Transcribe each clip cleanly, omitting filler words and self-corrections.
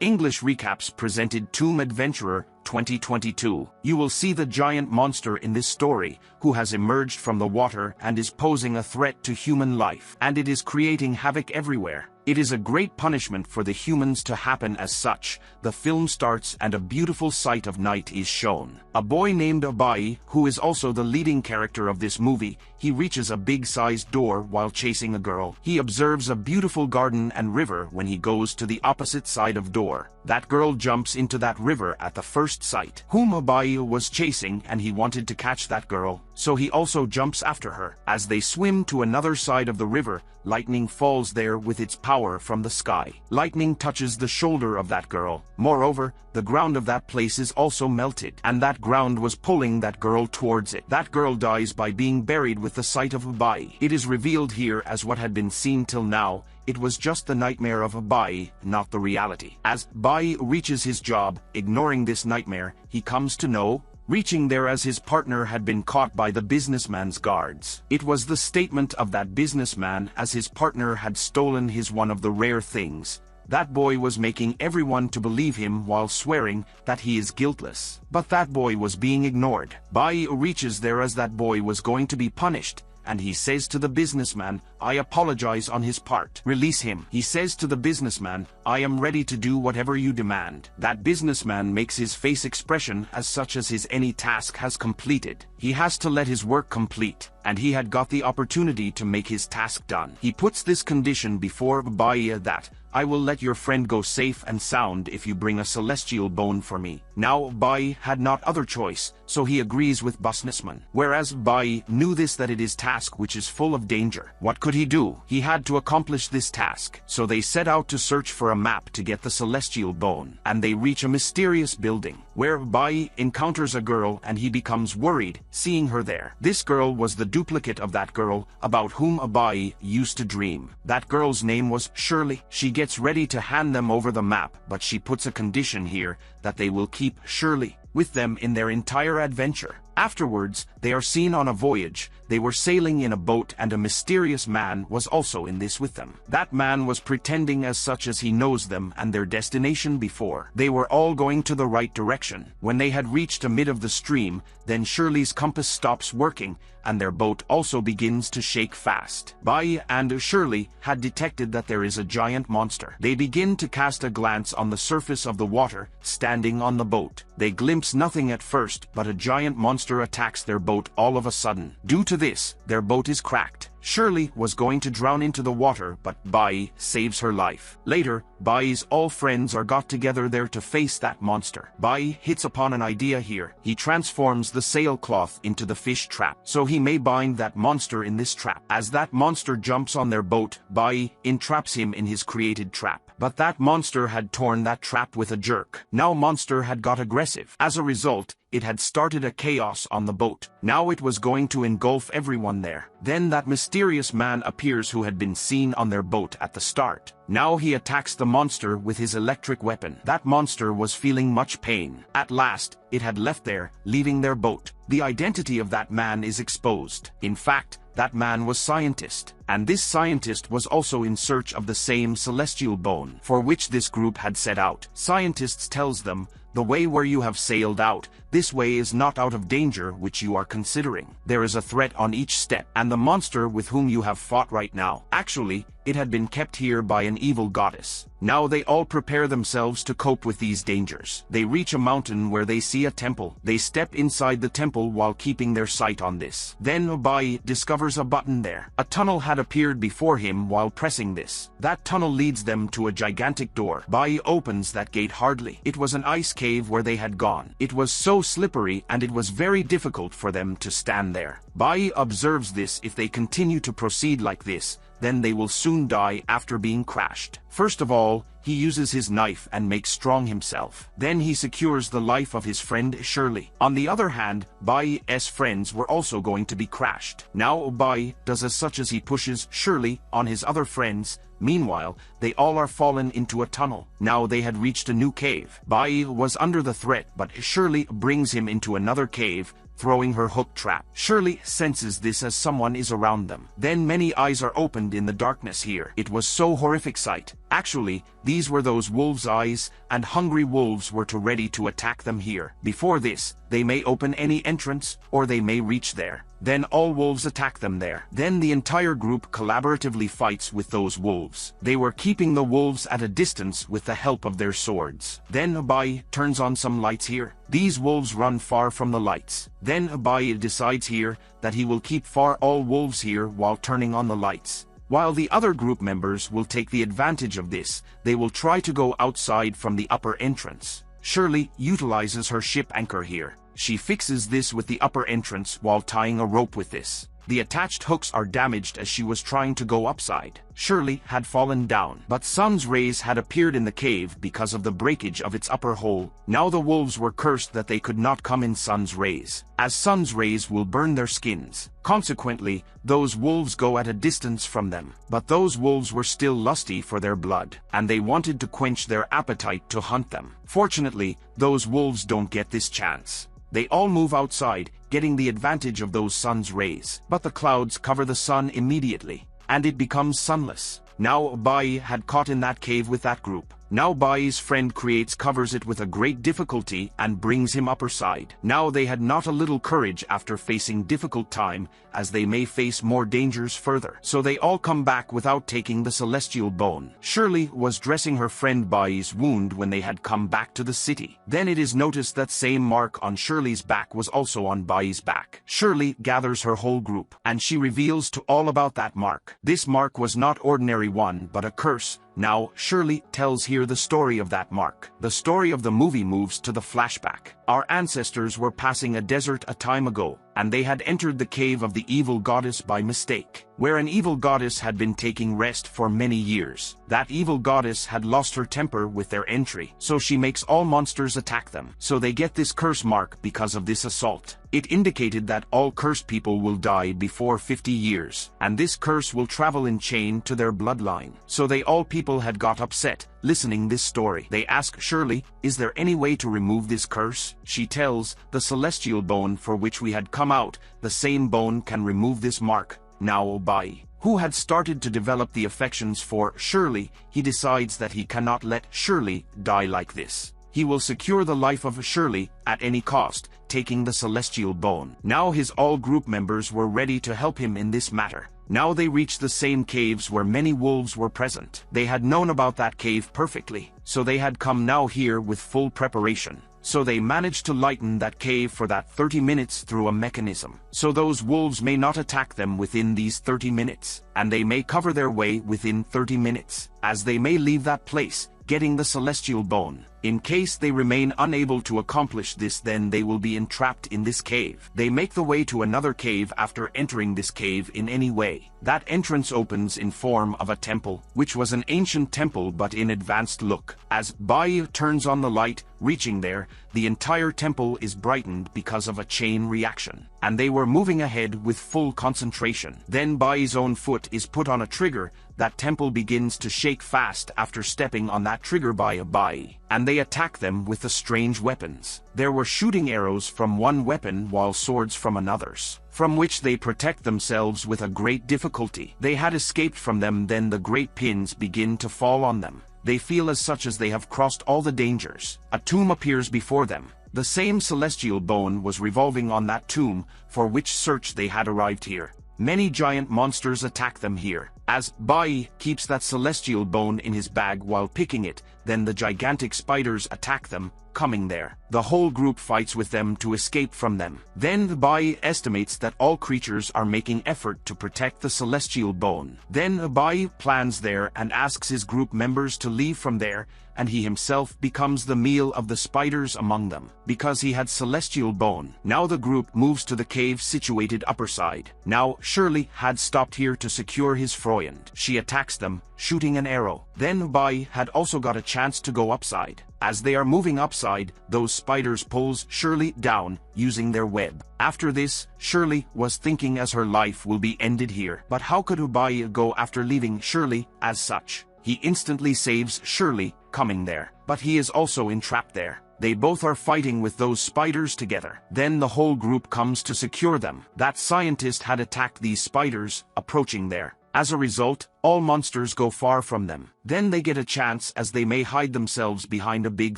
English recaps presented Tomb Adventurer 2022. You will see the giant monster in this story, who has emerged from the water and is posing a threat to human life, and it is creating havoc everywhere. It is a great punishment for the humans to happen as such. The film starts and a beautiful sight of night is shown. A boy named Ajay, who is also the leading character of this movie, he reaches a big-sized door while chasing a girl. He observes a beautiful garden and river when he goes to the opposite side of door. That girl jumps into that river at the first sight, whom Ajay was chasing, and he wanted to catch that girl, so he also jumps after her. As they swim to another side of the river, lightning falls there with its power from the sky. Lightning touches the shoulder of that girl. Moreover, the ground of that place is also melted, and that ground was pulling that girl towards it. That girl dies by being buried with the sight of Ajay. It is revealed here as what had been seen till now. It was just the nightmare of Ajay, not the reality. As Ajay reaches his job, ignoring this nightmare, he comes to know, reaching there as his partner had been caught by the businessman's guards. It was the statement of that businessman as his partner had stolen his one of the rare things. That boy was making everyone to believe him while swearing that he is guiltless. But that boy was being ignored. Ajay reaches there as that boy was going to be punished, and he says to the businessman, "I apologize on his part. Release him." He says to the businessman, "I am ready to do whatever you demand." That businessman makes his face expression as such as his any task has completed. He has to let his work complete, and he had got the opportunity to make his task done. He puts this condition before Ajay that, "I will let your friend go safe and sound if you bring a celestial bone for me." Now Ajay had not other choice, so he agrees with businessman. Whereas Ajay knew this that it is task which is full of danger. What could he do? He had to accomplish this task. So they set out to search for a map to get the celestial bone, and they reach a mysterious building, where Ajay encounters a girl and he becomes worried, seeing her there. This girl was the duplicate of that girl about whom Ajay used to dream. That girl's name was Shirley. She gets ready to hand them over the map, but she puts a condition here, that they will keep Shirley with them in their entire adventure. Afterwards, they are seen on a voyage. They were sailing in a boat, and a mysterious man was also in this with them. That man was pretending as such as he knows them and their destination before. They were all going to the right direction. When they had reached a mid of the stream, then Shirley's compass stops working, and their boat also begins to shake fast. Ajay and Shirley had detected that there is a giant monster. They begin to cast a glance on the surface of the water, standing on the boat. They glimpse nothing at first, but a giant monster attacks their boat all of a sudden. Due to this, their boat is cracked. Shirley was going to drown into the water, but Ajay saves her life. Later, Ajay's all friends are got together there to face that monster. Ajay hits upon an idea here. He transforms the sailcloth into the fish trap, so he may bind that monster in this trap. As that monster jumps on their boat, Ajay entraps him in his created trap. But that monster had torn that trap with a jerk. Now monster had got aggressive. As a result, it had started a chaos on the boat. Now it was going to engulf everyone there. Then that mysterious man appears who had been seen on their boat at the start. Now he attacks the monster with his electric weapon. That monster was feeling much pain. At last, it had left there, leaving their boat. The identity of that man is exposed. In fact, that man was scientist, and this scientist was also in search of the same celestial bone, for which this group had set out. Scientists tells them, "The way where you have sailed out, this way is not out of danger which you are considering. There is a threat on each step, and the monster with whom you have fought right now, actually, it had been kept here by an evil goddess." Now they all prepare themselves to cope with these dangers. They reach a mountain where they see a temple. They step inside the temple while keeping their sight on this. Then Ajay discovers a button there. A tunnel had appeared before him while pressing this. That tunnel leads them to a gigantic door. Ajay opens that gate hardly. It was an ice cave where they had gone. It was so slippery and it was very difficult for them to stand there. Ajay observes this. If they continue to proceed like this, then they will soon die after being crashed. First of all, he uses his knife and makes strong himself. Then he secures the life of his friend Shirley. On the other hand, Ajay's friends were also going to be crashed. Now Ajay does as such as he pushes Shirley on his other friends. Meanwhile, they all are fallen into a tunnel. Now they had reached a new cave. Ajay was under the threat, but Shirley brings him into another cave. throwing her hook trap. Shirley senses this as someone is around them. Then many eyes are opened in the darkness here. It was so horrific sight. Actually, these were those wolves' eyes, and hungry wolves were ready to attack them here. Before this, they may open any entrance, or they may reach there. Then all wolves attack them there. Then the entire group collaboratively fights with those wolves. They were keeping the wolves at a distance with the help of their swords. Then Abai turns on some lights here. These wolves run far from the lights. Then Abai decides here that he will keep far all wolves here while turning on the lights. While the other group members will take the advantage of this, they will try to go outside from the upper entrance. Shirley utilizes her ship anchor here. She fixes this with the upper entrance while tying a rope with this. The attached hooks are damaged as she was trying to go upside. Shirley had fallen down, but sun's rays had appeared in the cave because of the breakage of its upper hole. Now the wolves were cursed that they could not come in sun's rays, as sun's rays will burn their skins. Consequently, those wolves go at a distance from them. But those wolves were still lusty for their blood, and they wanted to quench their appetite to hunt them. Fortunately, those wolves don't get this chance. They all move outside, getting the advantage of those sun's rays. But the clouds cover the sun immediately, and it becomes sunless. Now Bai had caught in that cave with that group. Now Bai's friend covers it with a great difficulty and brings him upper side. Now they had not a little courage after facing difficult time, as they may face more dangers further. So they all come back without taking the celestial bone. Shirley was dressing her friend Bai's wound when they had come back to the city. Then it is noticed that same mark on Shirley's back was also on Bai's back. Shirley gathers her whole group, and she reveals to all about that mark. This mark was not ordinary one, but a curse. Now, Shirley tells here the story of that mark. The story of the movie moves to the flashback. Our ancestors were passing a desert a time ago, and they had entered the cave of the evil goddess by mistake, where an evil goddess had been taking rest for many years. That evil goddess had lost her temper with their entry, so she makes all monsters attack them. So they get this curse mark because of this assault. It indicated that all cursed people will die before 50 years, and this curse will travel in chain to their bloodline. So all people had got upset, listening this story. They ask Shirley, is there any way to remove this curse? She tells, the celestial bone for which we had come out, the same bone can remove this mark. Now Obai, who had started to develop the affections for Shirley, he decides that he cannot let Shirley die like this. He will secure the life of Shirley at any cost, taking the celestial bone. Now his all group members were ready to help him in this matter. Now they reached the same caves where many wolves were present. They had known about that cave perfectly, so they had come now here with full preparation. So they managed to lighten that cave for that 30 minutes through a mechanism. So those wolves may not attack them within these 30 minutes, and they may cover their way within 30 minutes, as they may leave that place, getting the celestial bone. In case they remain unable to accomplish this, then they will be entrapped in this cave. They make the way to another cave after entering this cave in any way. That entrance opens in form of a temple, which was an ancient temple but in advanced look. As Bai turns on the light, reaching there, the entire temple is brightened because of a chain reaction, and they were moving ahead with full concentration. Then Bai's own foot is put on a trigger. That temple begins to shake fast after stepping on that trigger by Bai, and they attack them with the strange weapons. There were shooting arrows from one weapon while swords from another's, from which they protect themselves with a great difficulty. They had escaped from them, then the great pins begin to fall on them. They feel as such as they have crossed all the dangers. A tomb appears before them. The same celestial bone was revolving on that tomb, for which search they had arrived here. Many giant monsters attack them here. As Bai keeps that celestial bone in his bag while picking it, then the gigantic spiders attack them, coming there. The whole group fights with them to escape from them. Then Bai estimates that all creatures are making effort to protect the celestial bone. Then Bai plans there and asks his group members to leave from there, and he himself becomes the meal of the spiders among them, because he had celestial bone. Now the group moves to the cave situated upper side. Now Shirley had stopped here to secure his friend. She attacks them, shooting an arrow. Then Bai had also got a chance to go upside. As they are moving upside, those spiders pulls Shirley down, using their web. After this, Shirley was thinking as her life will be ended here. But how could Bai go after leaving Shirley as such? He instantly saves Shirley, coming there. but he is also entrapped there. They both are fighting with those spiders together. Then the whole group comes to secure them. That scientist had attacked these spiders, approaching there. As a result, all monsters go far from them. Then they get a chance as they may hide themselves behind a big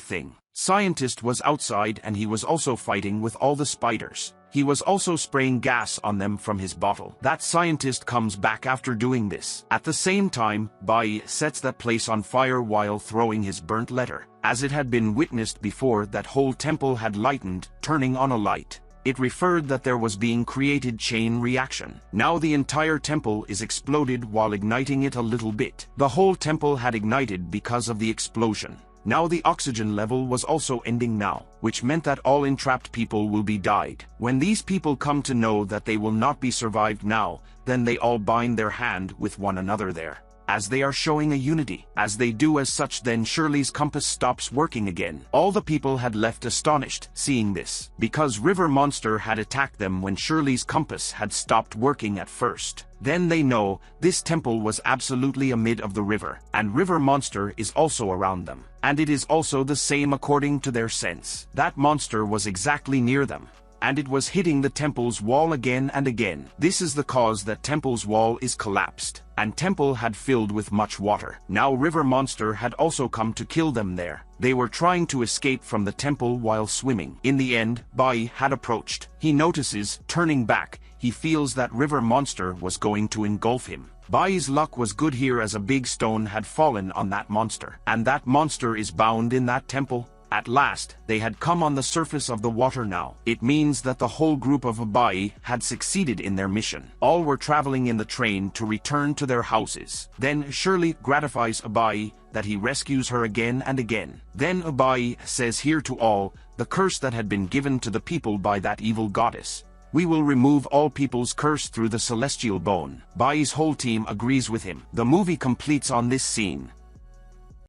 thing. Scientist was outside and he was also fighting with all the spiders. He was also spraying gas on them from his bottle. That scientist comes back after doing this. At the same time, Bai sets that place on fire while throwing his burnt letter. As it had been witnessed before, that whole temple had lightened, turning on a light. It referred that there was being created chain reaction. Now the entire temple is exploded while igniting it a little bit. The whole temple had ignited because of the explosion. Now the oxygen level was also ending now, which meant that all entrapped people will be died. When these people come to know that they will not be survived now, then they all bind their hand with one another there, as they are showing a unity. As they do as such, then Shirley's compass stops working again. All the people had left astonished, seeing this, because River Monster had attacked them when Shirley's compass had stopped working at first. Then they know this temple was absolutely amid of the river, and River Monster is also around them. And it is also the same according to their sense. That monster was exactly near them, and it was hitting the temple's wall again and again. This is the cause that temple's wall is collapsed, and temple had filled with much water. Now River Monster had also come to kill them there. They were trying to escape from the temple while swimming. In the end, Bai had approached. He notices, turning back, he feels that River Monster was going to engulf him. Bai's luck was good here as a big stone had fallen on that monster, and that monster is bound in that temple. At last, they had come on the surface of the water now. It means that the whole group of Abai had succeeded in their mission. All were traveling in the train to return to their houses. Then Shirley gratifies Abai that he rescues her again and again. Then Abai says here to all, the curse that had been given to the people by that evil goddess. We will remove all people's curse through the celestial bone. Bai's whole team agrees with him. The movie completes on this scene.